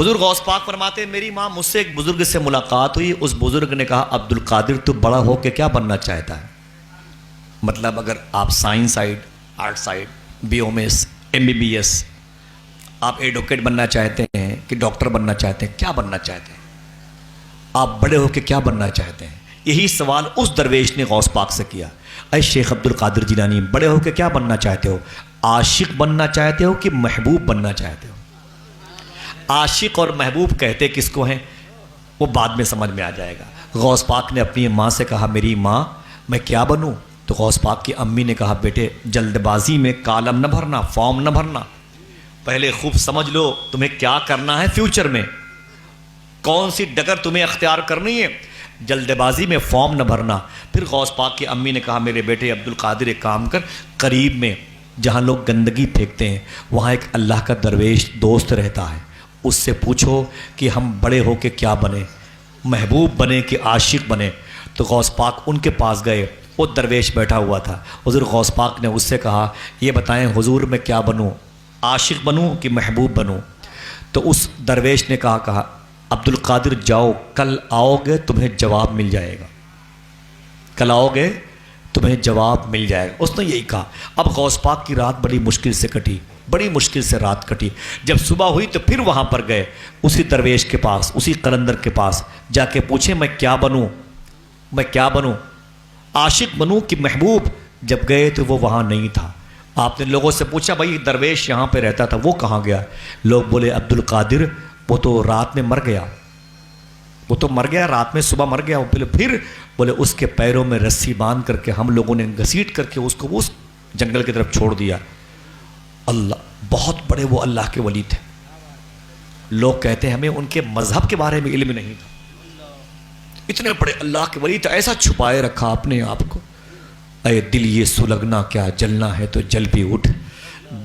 حضور غوث پاک فرماتے ہیں میری ماں مجھ سے ایک بزرگ سے ملاقات ہوئی، اس بزرگ نے کہا عبد القادر تو بڑا ہو کے کیا بننا چاہتا ہے؟ مطلب اگر آپ science side, art side, B O S, M B B S, آپ ایڈوکیٹ بننا چاہتے ہیں کہ ڈاکٹر بننا چاہتے ہیں، کیا بننا چاہتے ہیں؟ آپ بڑے ہو کے کیا بننا چاہتے ہیں؟ یہی سوال اس درویش نے غوث پاک سے کیا، اے شیخ عبد القادر جیلانی بڑے ہو کے کیا بننا چاہتے ہو؟ عاشق بننا چاہتے ہو کہ محبوب بننا چاہتے ہو؟ عاشق اور محبوب کہتے کس کو ہیں وہ بعد میں سمجھ میں آ جائے گا۔ غوث پاک نے اپنی ماں سے کہا میری ماں میں کیا بنوں؟ تو غوث پاک کی امی نے کہا بیٹے جلد بازی میں کالم نہ بھرنا، فارم نہ بھرنا، پہلے خوب سمجھ لو تمہیں کیا کرنا ہے فیوچر میں، کون سی ڈگر تمہیں اختیار کرنی ہے، جلد بازی میں فارم نہ بھرنا۔ پھر غوث پاک کی امی نے کہا میرے بیٹے عبد القادر ایک کام کر، قریب میں جہاں لوگ گندگی پھینکتے ہیں وہاں ایک اللہ کا درویش دوست رہتا ہے، اس سے پوچھو کہ ہم بڑے ہو کے کیا بنے، محبوب بنے کہ عاشق بنے۔ تو غوث پاک ان کے پاس گئے، وہ درویش بیٹھا ہوا تھا، حضور غوث پاک نے اس سے کہا یہ بتائیں حضور میں کیا بنوں، عاشق بنوں کہ محبوب بنوں؟ تو اس درویش نے کہا عبد القادر جاؤ، کل آؤ گے تمہیں جواب مل جائے گا، کل آؤ گے تمہیں جواب مل جائے گا۔ اس نے یہی کہا۔ اب غوث پاک کی رات بڑی مشکل سے کٹی، بڑی مشکل سے رات کٹی۔ جب صبح ہوئی تو پھر وہاں پر گئے، اسی درویش کے پاس، اسی قلندر کے پاس جا کے پوچھے میں کیا بنوں، میں کیا بنوں، عاشق بنوں کہ محبوب؟ جب گئے تو وہ وہاں نہیں تھا۔ آپ نے لوگوں سے پوچھا بھائی درویش یہاں پہ رہتا تھا وہ کہاں گیا؟ لوگ بولے عبد القادر وہ تو رات میں مر گیا، وہ تو مر گیا رات میں، صبح مر گیا۔ پھر بولے اس کے پیروں میں رسی باندھ کر کے ہم لوگوں نے گھسیٹ کر کے اس کو اس جنگل کی طرف چھوڑ دیا۔ اللہ، بہت بڑے وہ اللہ کے ولی تھے۔ لوگ کہتے ہیں ہمیں ان کے مذہب کے بارے میں علم نہیں تھا، اتنے بڑے اللہ کے ولی تھے، ایسا چھپائے رکھا اپنے آپ کو۔ اے دل یہ سلگنا کیا، جلنا ہے تو جل بھی اٹھ،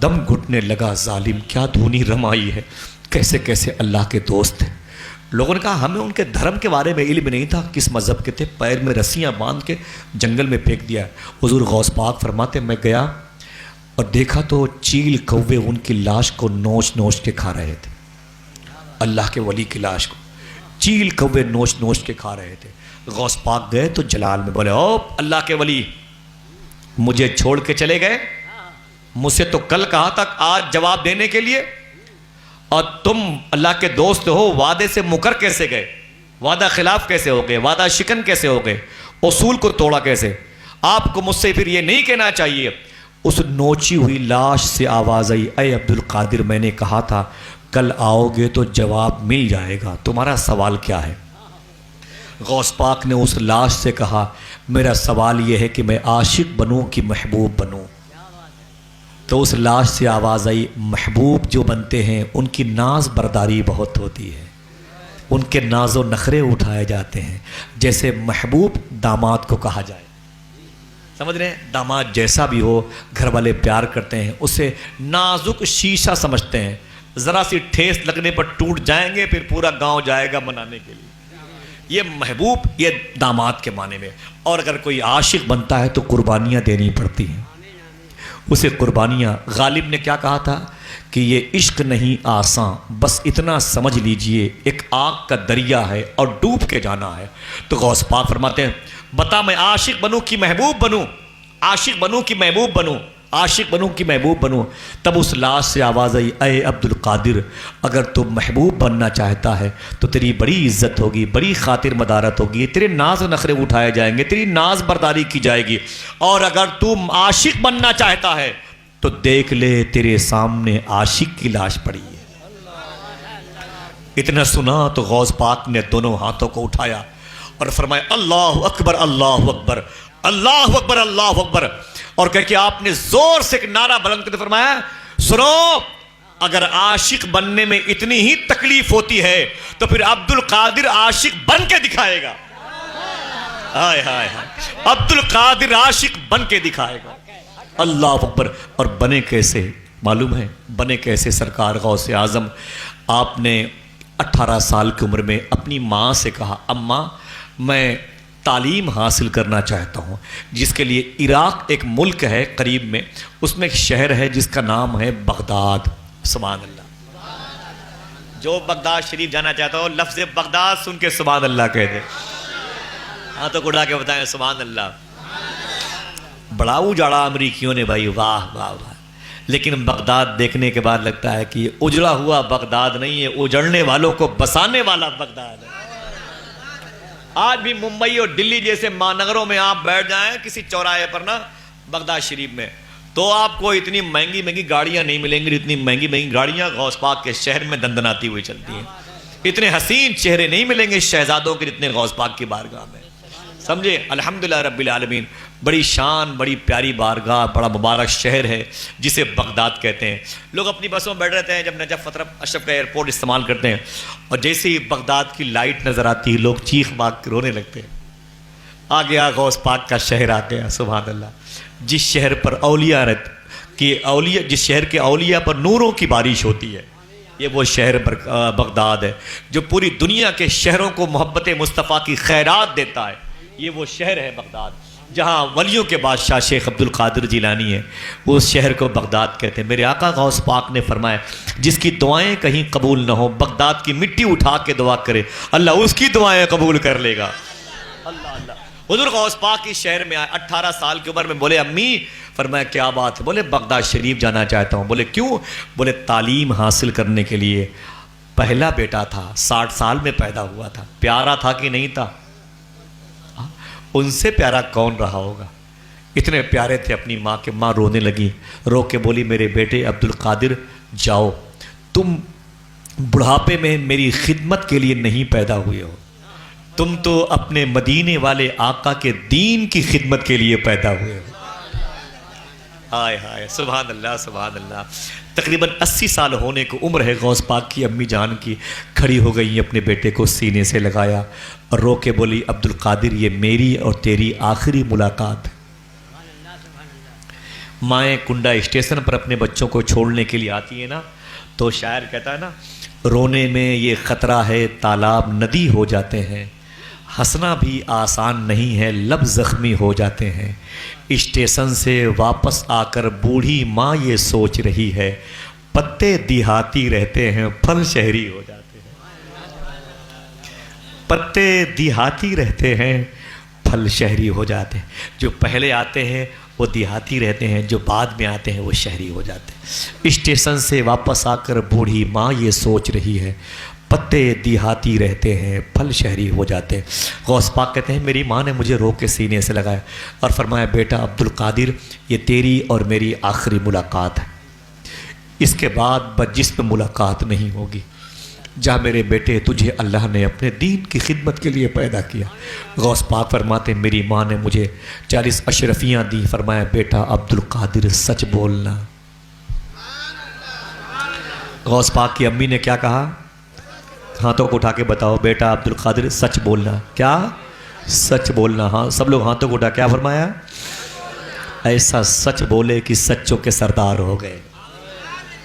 دم گھٹنے لگا ظالم کیا دھونی رمائی ہے۔ کیسے کیسے اللہ کے دوست ہیں۔ لوگوں نے کہا ہمیں ان کے دھرم کے بارے میں علم نہیں تھا، کس مذہب کے تھے، پیر میں رسیاں باندھ کے جنگل میں پھینک دیا۔ حضور غوث پاک فرماتے میں گیا اور دیکھا تو چیل کوے ان کی لاش کو نوچ نوچ کے کھا رہے تھے، اللہ کے ولی کی لاش کو چیل کوے نوچ نوچ کے کھا رہے تھے۔ غوث پاک گئے تو جلال میں بولے او اللہ کے ولی مجھے چھوڑ کے چلے گئے، مجھ سے تو کل کہا تھا آج جواب دینے کے لیے، اور تم اللہ کے دوست ہو، وعدے سے مکر کیسے گئے، وعدہ خلاف کیسے ہو گئے، وعدہ شکن کیسے ہو گئے، اصول کو توڑا کیسے؟ آپ کو مجھ سے پھر یہ نہیں کہنا چاہیے۔ اس نوچی ہوئی لاش سے آواز آئی اے عبد القادر میں نے کہا تھا کل آؤ گے تو جواب مل جائے گا، تمہارا سوال کیا ہے؟ غوث پاک نے اس لاش سے کہا میرا سوال یہ ہے کہ میں عاشق بنوں کہ محبوب بنوں؟ تو اس لاش سے آواز آئی محبوب جو بنتے ہیں ان کی ناز برداری بہت ہوتی ہے، ان کے ناز و نخرے اٹھائے جاتے ہیں، جیسے محبوب داماد کو کہا جائے۔ سمجھ رہے ہیں؟ داماد جیسا بھی ہو گھر والے پیار کرتے ہیں، اسے نازک شیشہ سمجھتے ہیں، ذرا سی ٹھیس لگنے پر ٹوٹ جائیں گے، پھر پورا گاؤں جائے گا منانے کے لیے۔ یہ محبوب یہ داماد کے معنی میں۔ اور اگر کوئی عاشق بنتا ہے تو قربانیاں دینی پڑتی ہیں، اسے قربانیاں۔ غالب نے کیا کہا تھا کہ یہ عشق نہیں آساں، بس اتنا سمجھ لیجئے ایک آگ کا دریا ہے اور ڈوب کے جانا ہے۔ تو غوث پاک فرماتے ہیں بتا میں عاشق بنوں کہ محبوب بنوں، عاشق بنوں کہ محبوب بنوں، عاشق بنوں کہ محبوب بنوں؟ تب اس لاش سے آواز آئی اے عبد القادر اگر تو محبوب بننا چاہتا ہے تو تیری بڑی عزت ہوگی، بڑی خاطر مدارت ہوگی، تیرے ناز و نخرے اٹھائے جائیں گے، تیری ناز برداری کی جائے گی۔ اور اگر تو عاشق بننا چاہتا ہے تو دیکھ لے تیرے سامنے عاشق کی لاش پڑی ہے۔ اتنا سنا تو غوث پاک نے دونوں ہاتھوں کو اٹھایا اور فرمایا اللہ اکبر اللہ اکبر اللہ اکبر اللہ اکبر، اور کہہ کہ آپ نے زور سے ایک نعرہ بلند کرتے فرمایا سنو اگر عاشق بننے میں اتنی ہی تکلیف ہوتی ہے تو پھر عبد القادر عاشق بن کے دکھائے گا۔ ہائے ہائے ہائے، عبد القادر عاشق بن کے دکھائے گا۔ اللہ اکبر۔ اور بنے کیسے معلوم ہے؟ بنے کیسے؟ سرکار غوث اعظم آپ نے 18 سال کی عمر میں اپنی ماں سے کہا اماں میں تعلیم حاصل کرنا چاہتا ہوں، جس کے لیے عراق ایک ملک ہے قریب میں، اس میں ایک شہر ہے جس کا نام ہے بغداد۔ سبحان اللہ۔ جو بغداد شریف جانا چاہتا ہو لفظ بغداد سن کے سبحان اللہ کہہ دے. ہاں تو اڑا کے بتائیں سبحان اللہ. بڑا اجاڑا امریکیوں نے بھائی, واہ واہ واہ. لیکن بغداد دیکھنے کے بعد لگتا ہے کہ یہ اجڑا ہوا بغداد نہیں ہے, اجڑنے والوں کو بسانے والا بغداد ہے. آج بھی ممبئی اور دلی جیسے مہانگروں میں آپ بیٹھ جائیں کسی چوراہے پر نا بغداد شریف میں, تو آپ کو اتنی مہنگی مہنگی گاڑیاں نہیں ملیں گی. اتنی مہنگی مہنگی گاڑیاں غوث پاک کے شہر میں دندناتی ہوئی چلتی ہیں. اتنے حسین چہرے نہیں ملیں گے شہزادوں کے جتنے غوث پاک کی بارگاہ میں. سمجھے, الحمدللہ رب العالمین. بڑی شان, بڑی پیاری بارگاہ, بڑا مبارک شہر ہے جسے بغداد کہتے ہیں. لوگ اپنی بسوں میں بیٹھ رہتے ہیں جب نجف اشرف کا ایئرپورٹ استعمال کرتے ہیں, اور جیسے ہی بغداد کی لائٹ نظر آتی ہے لوگ چیخ باغ کے رونے لگتے ہیں. آ گیا غوث پاک کا شہر آ گیا, سبحان اللہ. جس شہر پر جس شہر کے اولیاء پر نوروں کی بارش ہوتی ہے, یہ وہ شہر بغداد ہے جو پوری دنیا کے شہروں کو محبت مصطفیٰ کی خیرات دیتا ہے. یہ وہ شہر ہے بغداد جہاں ولیوں کے بادشاہ شیخ عبد القادر جیلانی ہے, وہ اس شہر کو بغداد کہتے ہیں. میرے آقا غوث پاک نے فرمایا جس کی دعائیں کہیں قبول نہ ہو, بغداد کی مٹی اٹھا کے دعا کرے, اللہ اس کی دعائیں قبول کر لے گا. اللہ اللہ. حضور غوث پاک اس شہر میں آئے 18 سال کی عمر میں. بولے امی, فرمایا کیا بات ہے؟ بولے بغداد شریف جانا چاہتا ہوں. بولے کیوں؟ بولے تعلیم حاصل کرنے کے لیے. پہلا بیٹا تھا, 60 سال میں پیدا ہوا تھا. پیارا تھا کہ نہیں تھا؟ ان سے پیارا کون رہا ہوگا؟ اتنے پیارے تھے اپنی ماں کے. ماں رونے لگی, رو کے بولی میرے بیٹے عبد القادر جاؤ, تم بڑھاپے میں میری خدمت کے لیے نہیں پیدا ہوئے ہو, تم تو اپنے مدینے والے آقا کے دین کی خدمت کے لیے پیدا ہوئے ہو. ہائے ہائے, سبحان اللہ سبحان اللہ. تقریباً 80 سال ہونے کو عمر ہے غوث پاک کی. امی جان کی کھڑی ہو گئی, اپنے بیٹے کو سینے سے لگایا اور رو کے بولی عبد القادر یہ میری اور تیری آخری ملاقات. مائیں کنڈا اسٹیشن پر اپنے بچوں کو چھوڑنے کے لیے آتی ہے نا, تو شاعر کہتا ہے نا, رونے میں یہ خطرہ ہے تالاب ندی ہو جاتے ہیں, ہنسنا بھی آسان نہیں ہے لب زخمی ہو جاتے ہیں, اسٹیشن سے واپس آ کر بوڑھی ماں یہ سوچ رہی ہے, پتے دیہاتی رہتے ہیں پھل شہری ہو جاتے ہیں. پتے دیہاتی رہتے ہیں پھل شہری ہو جاتے ہیں. جو پہلے آتے ہیں وہ دیہاتی رہتے ہیں, جو بعد میں آتے ہیں وہ شہری ہو جاتے ہیں. اسٹیشن سے واپس آ کر بوڑھی ماں یہ سوچ رہی ہے, پتے دیہاتی رہتے ہیں پھل شہری ہو جاتے ہیں. غوث پاک کہتے ہیں میری ماں نے مجھے رو کے سینے سے لگایا اور فرمایا بیٹا عبد القادر یہ تیری اور میری آخری ملاقات ہے, اس کے بعد بجسم ملاقات نہیں ہوگی. جا میرے بیٹے, تجھے اللہ نے اپنے دین کی خدمت کے لیے پیدا کیا. غوث پاک فرماتے میری ماں نے مجھے 40 اشرفیاں دی. فرمایا بیٹا عبد القادر سچ بولنا. غوث پاک کی امی نے کیا کہا؟ ہاتھوں کو اٹھا کے بتاؤ بیٹا عبد القادر سچ بولنا. کیا سچ بولنا؟ ہاں سب لوگ ہاتھوں کو اٹھا. کیا فرمایا؟ ایسا سچ بولے کہ سچوں کے سردار ہو گئے.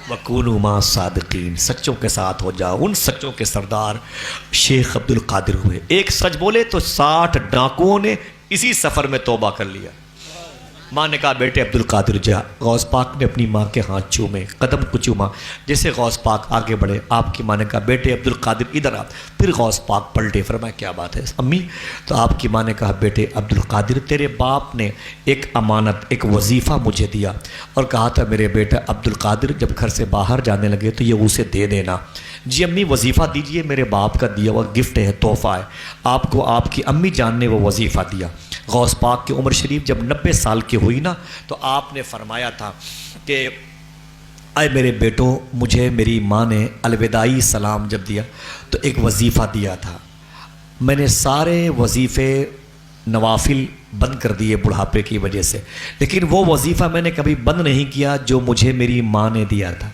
وَكُونُوا مَعَ الصَّادِقِينَ, سچوں کے ساتھ ہو جاؤ. ان سچوں کے سردار شیخ عبد القادر ہوئے. ایک سچ بولے تو 60 ڈاکوؤں نے اسی سفر میں توبہ کر لیا. ماں نے کہا بیٹے عبد القادر جا. غوث پاک نے اپنی ماں کے ہاتھ چومے, قدم کو چوما. جیسے غوث پاک آگے بڑھے, آپ کی ماں نے کہا بیٹے عبد القادر ادھر آ. پھر غوث پاک پلٹے. فرمایا کیا بات ہے امی؟ تو آپ کی ماں نے کہا بیٹے عبد القادر تیرے باپ نے ایک امانت, ایک وظیفہ مجھے دیا اور کہا تھا میرے بیٹا عبد القادر جب گھر سے باہر جانے لگے تو یہ اسے دے دینا. جی امی وظیفہ دیجئے, میرے باپ کا دیا ہوا گفٹ ہے, تحفہ ہے آپ کو. آپ کی امی جان نے وہ وظیفہ دیا. غوث پاک کی عمر شریف جب 90 سال کی ہوئی نا, تو آپ نے فرمایا تھا کہ اے میرے بیٹوں, مجھے میری ماں نے الوداعی سلام جب دیا تو ایک وظیفہ دیا تھا. میں نے سارے وظیفے نوافل بند کر دیے بڑھاپے کی وجہ سے, لیکن وہ وظیفہ میں نے کبھی بند نہیں کیا جو مجھے میری ماں نے دیا تھا.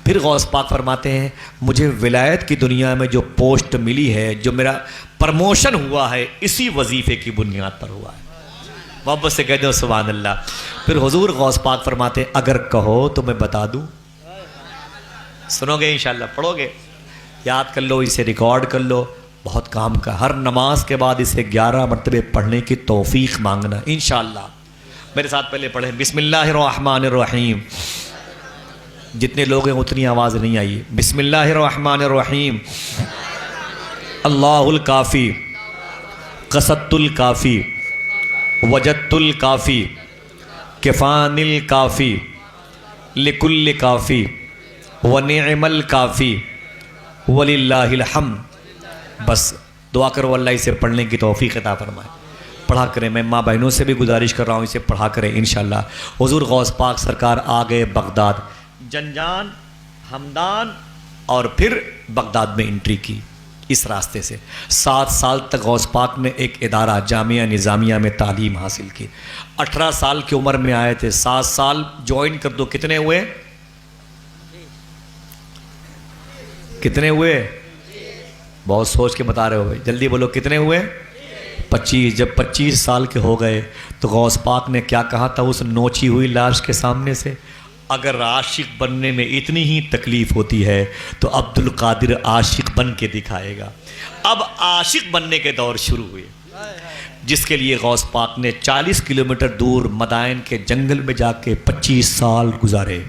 پھر غوث پاک فرماتے ہیں مجھے ولایت کی دنیا میں جو پوسٹ ملی ہے, جو میرا پرموشن ہوا ہے, اسی وظیفے کی بنیاد پر ہوا ہے. محبت سے کہہ دو سبحان اللہ. پھر حضور غوث پاک فرماتے ہیں اگر کہو تو میں بتا دوں. سنو گے انشاءاللہ, پڑھو گے, یاد کر لو, اسے ریکارڈ کر لو. بہت کام کا, ہر نماز کے بعد اسے 11 مرتبہ پڑھنے کی توفیق مانگنا انشاءاللہ. میرے ساتھ پہلے پڑھیں بسم اللہ الرحمن الرحیم. جتنے لوگ ہیں اتنی آواز نہیں آئی. بسم اللہ الرحمن الرحیم. اللہ الکافی قصدت الکافی وجدت الکافی کفان الکافی لکل کافی ونعم الکافی وللہ الحمد. بس دعا کرو اللہ اسے پڑھنے کی توفیق عطا فرمائے. پڑھا کریں. میں ماں بہنوں سے بھی گزارش کر رہا ہوں اسے پڑھا کریں انشاءاللہ. حضور غوث پاک سرکار آ گئے بغداد، جنجان، ہمدان اور پھر بغداد میں انٹری کی اس راستے سے. 7 سال تک غوث پاک نے ایک ادارہ جامعہ نظامیہ میں تعلیم حاصل کی. 18 سال کی عمر میں آئے تھے. 7 سال جوائن کر دو کتنے ہوئے؟ کتنے ہوئے؟ بہت سوچ کے بتا رہے ہو بھائی، جلدی بولو کتنے ہوئے؟ 25. جب 25 سال کے ہو گئے تو غوث پاک نے کیا کہا تھا اس نوچی ہوئی لاش کے سامنے سے؟ اگر عاشق بننے میں اتنی ہی تکلیف ہوتی ہے تو عبد القادر عاشق بن کے دکھائے گا. اب عاشق بننے کے دور شروع ہوئے، جس کے لیے غوث پاک نے 40 کلومیٹر دور مدائن کے جنگل میں جا کے 25 سال گزارے.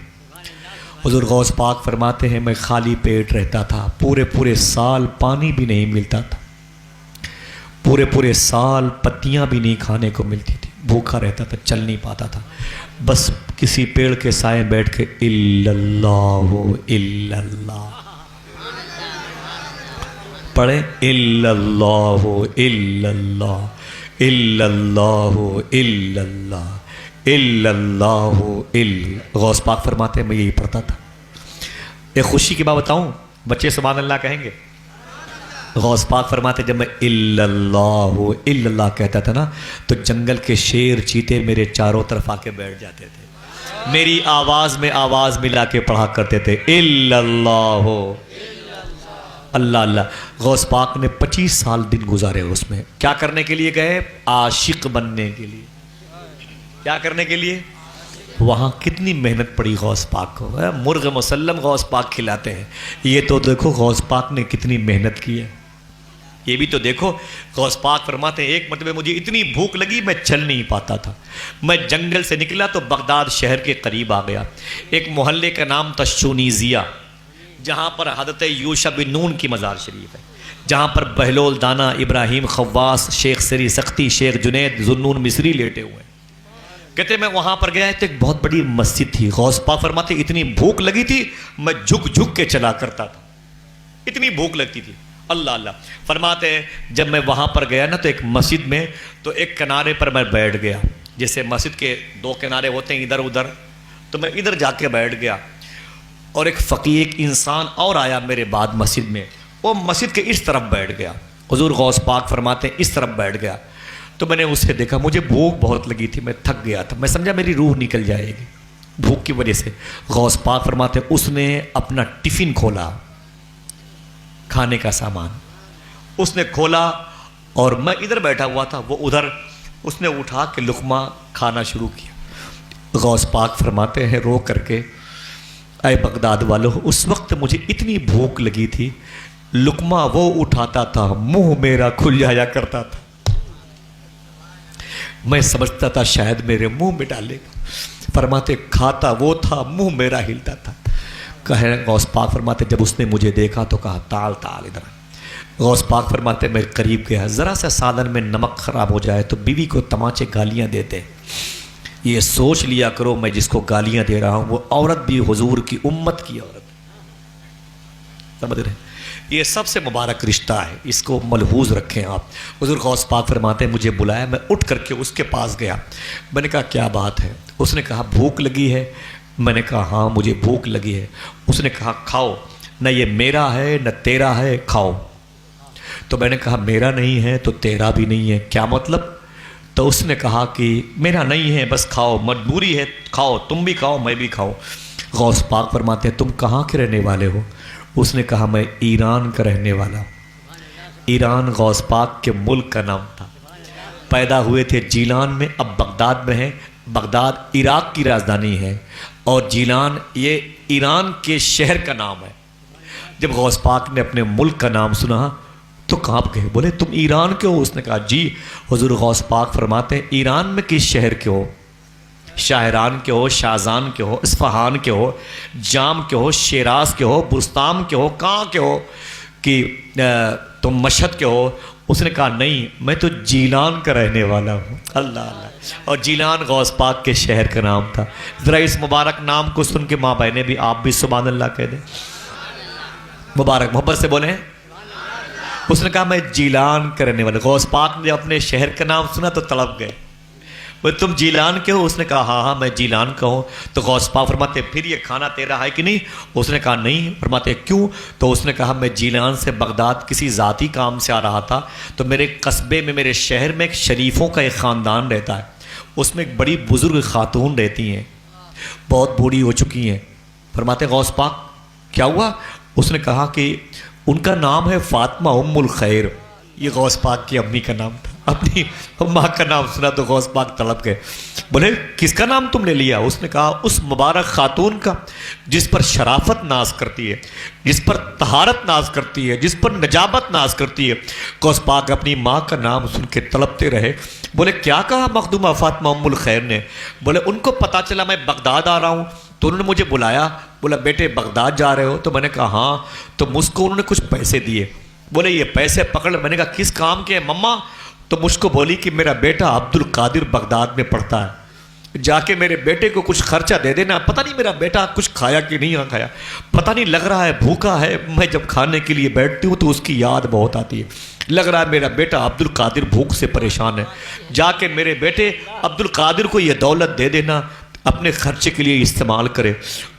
حضور غوث پاک فرماتے ہیں میں خالی پیٹ رہتا تھا، پورے سال پانی بھی نہیں ملتا تھا، پورے سال پتیاں بھی نہیں کھانے کو ملتی تھی، بھوکا رہتا تھا، چل نہیں پاتا تھا. بس کسی پیڑ کے سائے بیٹھ کے الا اللہ الا اللہ پڑھیں. الا اللہ الا اللہ الا اللہ الا اللہ الا اللہ الا. غوث پاک فرماتے ہیں میں یہی پڑھتا تھا. ایک خوشی کی بات بتاؤں، بچے سبحان اللہ کہیں گے. غوث پاک فرماتے جب میں الا اللہ کہتا تھا نا تو جنگل کے شیر چیتے میرے چاروں طرف آ کے بیٹھ جاتے تھے، میری آواز میں آواز ملا کے پڑھا کرتے تھے الا اللہ اللہ اللہ. غوث پاک نے 25 سال دن گزارے اس میں. کیا کرنے کے لیے گئے؟ عاشق بننے کے لیے. کیا کرنے کے لیے؟ وہاں کتنی محنت پڑی غوث پاک کو. مرغ مسلم غوث پاک کھلاتے ہیں. یہ تو دیکھو غوث پاک نے کتنی محنت کی ہے. یہ بھی تو دیکھو. غوث پاک فرماتے ہیں ایک مرتبہ مجھے اتنی بھوک لگی میں چل نہیں پاتا تھا. میں جنگل سے نکلا تو بغداد شہر کے قریب آ گیا. ایک محلے کا نام تھا شونیزیہ، جہاں پر حضرت یوشع بن نون کی مزار شریف ہے، جہاں پر بہلول دانا، ابراہیم خواص، شیخ سری سختی، شیخ جنید، ذوالنون مصری لیٹے ہوئے ہیں. کہتے میں وہاں پر گیا تو ایک بہت بڑی مسجد تھی. غوث پاک فرماتے اتنی بھوک لگی تھی میں جھک کے چلا کرتا تھا، اتنی بھوک لگتی تھی. اللہ اللہ. فرماتے ہیں جب میں وہاں پر گیا نا تو ایک مسجد میں تو ایک کنارے پر میں بیٹھ گیا. جیسے مسجد کے 2 کنارے ہوتے ہیں ادھر ادھر، تو میں ادھر جا کے بیٹھ گیا. اور ایک فقیر ایک انسان اور آیا میرے بعد مسجد میں، وہ مسجد کے اس طرف بیٹھ گیا. حضور غوث پاک فرماتے ہیں اس طرف بیٹھ گیا. تو میں نے اسے دیکھا، مجھے بھوک بہت لگی تھی، میں تھک گیا تھا، میں سمجھا میری روح نکل جائے گی بھوک کی وجہ سے. غوث پاک فرماتے ہیں اس نے اپنا ٹفن کھولا، کھانے کا سامان اس نے کھولا اور میں ادھر بیٹھا ہوا تھا، وہ ادھر. اس نے اٹھا کے لقمہ کھانا شروع کیا. غوث پاک فرماتے ہیں رو کر کے اے بغداد والو، اس وقت مجھے اتنی بھوک لگی تھی، لقمہ وہ اٹھاتا تھا منہ میرا کھل جایا کرتا تھا، میں سمجھتا تھا شاید میرے منہ میں ڈالے گا. فرماتے کھاتا وہ تھا منہ میرا ہلتا تھا. کہے غوث پاک فرماتے جب اس نے مجھے دیکھا تو کہا تال ادھر. غوث پاک فرماتے میں قریب گیا، ذرا سا سالن میں نمک خراب ہو جائے تو بیوی کو تماچے گالیاں دیتے. یہ سوچ لیا کرو میں جس کو گالیاں دے رہا ہوں وہ عورت بھی حضور کی امت کی عورت. سمجھ رہے؟ یہ سب سے مبارک رشتہ ہے، اس کو ملحوظ رکھیں آپ. حضور غوث پاک فرماتے ہیں مجھے بلایا، میں اٹھ کر کے اس کے پاس گیا. میں نے کہا کیا بات ہے؟ اس نے کہا بھوک لگی ہے. میں نے کہا ہاں مجھے بھوک لگی ہے. اس نے کہا کھاؤ، نہ یہ میرا ہے نہ تیرا ہے، کھاؤ. تو میں نے کہا میرا نہیں ہے تو تیرا بھی نہیں ہے، کیا مطلب؟ تو اس نے کہا کہ میرا نہیں ہے بس کھاؤ، مجبوری ہے کھاؤ، تم بھی کھاؤ میں بھی کھاؤ. غوث پاک فرماتے ہیں تم کہاں کے رہنے والے ہو؟ اس نے کہا میں ایران کا رہنے والا. ایران غوث پاک کے ملک کا نام تھا. پیدا ہوئے تھے جیلان میں، اب بغداد میں ہے. بغداد عراق کی راجدھانی ہے اور جیلان یہ ایران کے شہر کا نام ہے. جب غوث پاک نے اپنے ملک کا نام سنا تو کانپ گئے، بولے تم ایران کے ہو؟ اس نے کہا جی. حضور غوث پاک فرماتے ہیں ایران میں کس شہر کے ہو؟ شاہران کے ہو، شازان کے ہو، اصفہان کے ہو، جام کے ہو، شیراز کے ہو، بستام کے ہو، کہاں کے ہو کہ تم مشہد کے ہو؟ اس نے کہا نہیں، میں تو جیلان کا رہنے والا ہوں۔ اللہ اللہ، اور جیلان غوث پاک کے شہر کا نام تھا۔ ذرا اس مبارک نام کو سن کے ماں بہنیں بھی، آپ بھی سبحان اللہ کہہ دیں، مبارک محبت سے بولیں۔ اس نے کہا میں جیلان کا رہنے والا۔ غوث پاک نے اپنے شہر کا نام سنا تو تڑپ گئے، وہ تم جیلان کے ہو؟ اس نے کہا ہاں ہاں میں جیلان کا ہوں۔ تو غوث پاک فرماتے پھر یہ کھانا تیرا ہے کہ نہیں؟ اس نے کہا نہیں۔ فرماتے کیوں؟ تو اس نے کہا میں جیلان سے بغداد کسی ذاتی کام سے آ رہا تھا، تو میرے قصبے میں، میرے شہر میں ایک شریفوں کا ایک خاندان رہتا ہے، اس میں ایک بڑی بزرگ خاتون رہتی ہیں، بہت بوڑھی ہو چکی ہیں۔ فرماتے غوث پاک کیا ہوا؟ اس نے کہا کہ ان کا نام ہے فاطمہ ام الخیر۔ یہ غوث پاک کی امی کا نام تھا۔ اپنی ماں کا نام سنا تو غوث پاک تڑپ گئے، بولے کس کا نام تم نے لیا؟ اس نے کہا اس مبارک خاتون کا جس پر شرافت ناز کرتی ہے، جس پر طہارت ناز کرتی ہے، جس پر نجابت ناز کرتی ہے۔ غوث پاک اپنی ماں کا نام سن کے تڑپتے رہے۔ بولے کیا کہا مخدومہ فاطمہ ام الخیر نے؟ بولے ان کو پتا چلا میں بغداد آ رہا ہوں تو انہوں نے مجھے بلایا، بولا بیٹے بغداد جا رہے ہو؟ تو میں نے کہا ہاں۔ تو مجھ کو انہوں نے کچھ پیسے دیے، بولے یہ پیسے پکڑ۔ میں نے کہا کس کام کے ہیں مما؟ تو مجھ کو بولی کہ میرا بیٹا عبد القادر بغداد میں پڑھتا ہے، جا کے میرے بیٹے کو کچھ خرچہ دے دینا۔ پتہ نہیں میرا بیٹا کچھ کھایا کہ نہیں کھایا، پتہ نہیں، لگ رہا ہے بھوکا ہے، میں جب کھانے کے لیے بیٹھتی ہوں تو اس کی یاد بہت آتی ہے، لگ رہا ہے میرا بیٹا عبد القادر بھوک سے پریشان ہے، جا کے میرے بیٹے عبد القادر کو یہ دولت دے دینا، اپنے خرچے کے لیے استعمال کرے۔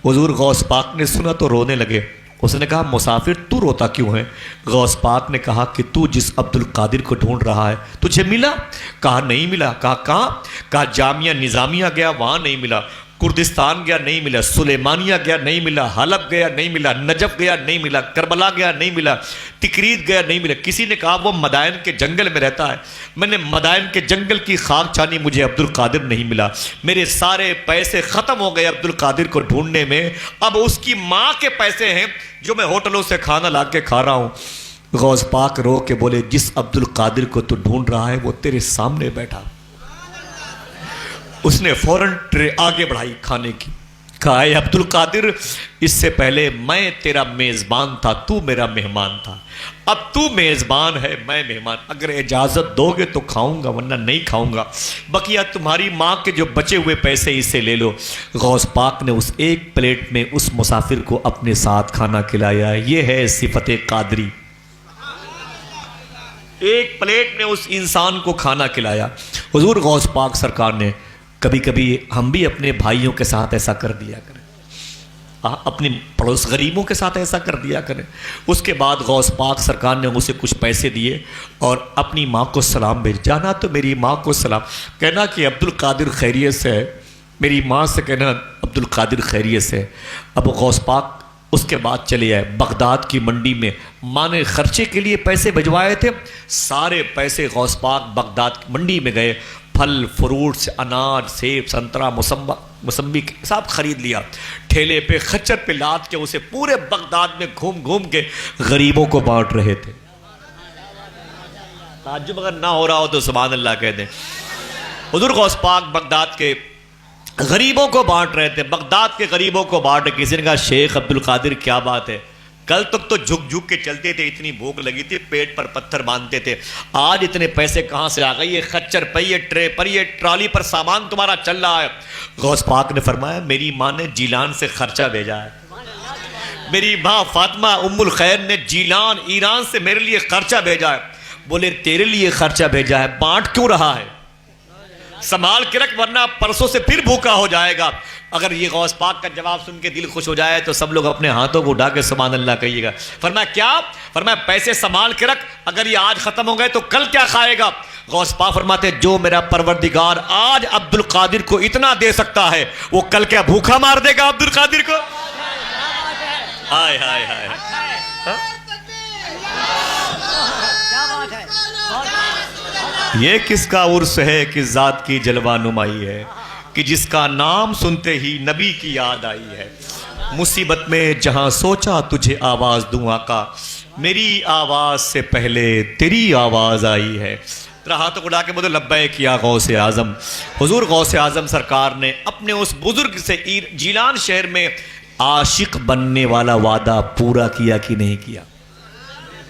حضور غوث پاک نے سنا تو رونے لگے۔ اس نے کہا مسافر تو روتا کیوں ہے؟ غوث پاک نے کہا کہ تو جس عبد القادر کو ڈھونڈ رہا ہے تجھے ملا؟ کہا نہیں ملا۔ کہا کہاں؟ کہا جامعہ نظامیہ گیا وہاں نہیں ملا، کردستان گیا نہیں ملا، سلیمانیہ گیا نہیں ملا، حلب گیا نہیں ملا، نجف گیا نہیں ملا، کربلا گیا نہیں ملا، تکریت گیا نہیں ملا۔ کسی نے کہا وہ مدائن کے جنگل میں رہتا ہے، میں نے مدائن کے جنگل کی خاک چھانی، مجھے عبد القادر نہیں ملا، میرے سارے پیسے ختم ہو گئے عبد القادر کو ڈھونڈنے میں، اب اس کی ماں کے پیسے ہیں جو میں ہوٹلوں سے کھانا لا کے کھا رہا ہوں۔ غوث پاک رو کے بولے جس عبد القادر کو تو ڈھونڈ رہا ہے وہ تیرے سامنے بیٹھا۔ اس نے فوراً ٹرے آگے بڑھائی کھانے کی، کہا اے عبد القادر اس سے پہلے میں تیرا میزبان تھا، تو میرا مہمان تھا، اب تو میزبان ہے میں مہمان، اگر اجازت دو گے تو کھاؤں گا ورنہ نہیں کھاؤں گا، بقیہ تمہاری ماں کے جو بچے ہوئے پیسے اسے لے لو۔ غوث پاک نے اس ایک پلیٹ میں اس مسافر کو اپنے ساتھ کھانا کھلایا۔ یہ ہے صفت قادری، ایک پلیٹ میں اس انسان کو کھانا کھلایا۔ حضور غوث پاک سرکار نے کبھی کبھی ہم بھی اپنے بھائیوں کے ساتھ ایسا کر دیا کریں، اپنے پڑوس غریبوں کے ساتھ ایسا کر دیا کریں۔ اس کے بعد غوث پاک سرکار نے اسے کچھ پیسے دیے اور اپنی ماں کو سلام بھیج، جانا تو میری ماں کو سلام کہنا کہ عبد القادر خیریت سے ہے، میری ماں سے کہنا عبد القادر خیریت سے ہے۔ اب غوث پاک اس کے بعد چلے آئے بغداد کی منڈی میں، ماں نے خرچے کے لیے پیسے بھجوائے تھے، سارے پیسے غوث پاک بغداد کی منڈی میں گئے، پھل فروٹس، انار، سیب، سنترا، موسمبی سب خرید لیا، ٹھیلے پہ خچر پہ لاد کے اسے پورے بغداد میں گھوم گھوم کے غریبوں کو بانٹ رہے تھے۔ تعجب اگر نہ ہو رہا ہو تو سبحان اللہ کہہ دیں۔ حضور غوث پاک بغداد کے غریبوں کو بانٹ رہے تھے، بغداد کے غریبوں کو بانٹ رہے۔ کسی نے کہا شیخ عبد القادر کیا بات ہے، کل تک تو جھک جھک کے چلتے تھے، اتنی بھوک لگی تھی پیٹ پر پتھر باندھتے تھے، آج اتنے پیسے کہاں سے آ گئے؟ یہ خچر پہ، یہ ٹرے پر، یہ ٹرالی پر سامان تمہارا چل رہا ہے۔ غوث پاک نے فرمایا میری ماں نے جیلان سے خرچہ بھیجا ہے، میری ماں فاطمہ ام الخیر نے جیلان ایران سے میرے لیے خرچہ بھیجا ہے۔ بولے تیرے لیے خرچہ بھیجا ہے، بانٹ کیوں رہا ہے؟ سنبھال کے رکھ ورنہ پرسوں سے پھر بھوکا ہو جائے گا۔ اگر یہ غوث پاک کا جواب سن کے دل خوش ہو جائے تو سب لوگ اپنے ہاتھوں کو اٹھا کے سبحان اللہ کہیے گا۔ فرمایا کیا؟ فرمایا پیسے سنبھال کے رکھ، اگر یہ آج ختم ہو گئے تو کل کیا کھائے گا؟ غوث پاک فرماتے جو میرا پروردگار آج عبد القادر کو اتنا دے سکتا ہے وہ کل کیا بھوکا مار دے گا عبد القادر کو؟ ہائے ہائے ہائے، یہ کس کا عرس ہے کہ ذات کی جلوہ نمائی ہے، کہ جس کا نام سنتے ہی نبی کی یاد آئی ہے۔ مصیبت میں جہاں سوچا تجھے آواز دوں آقا، میری آواز سے پہلے تیری آواز آئی ہے۔ ذرا ہاتھوں کو اڑا کے بولے لبیک یا غوث اعظم. حضور غوث اعظم سرکار نے اپنے اس بزرگ سے جیلان شہر میں عاشق بننے والا وعدہ پورا کیا کہ نہیں کیا؟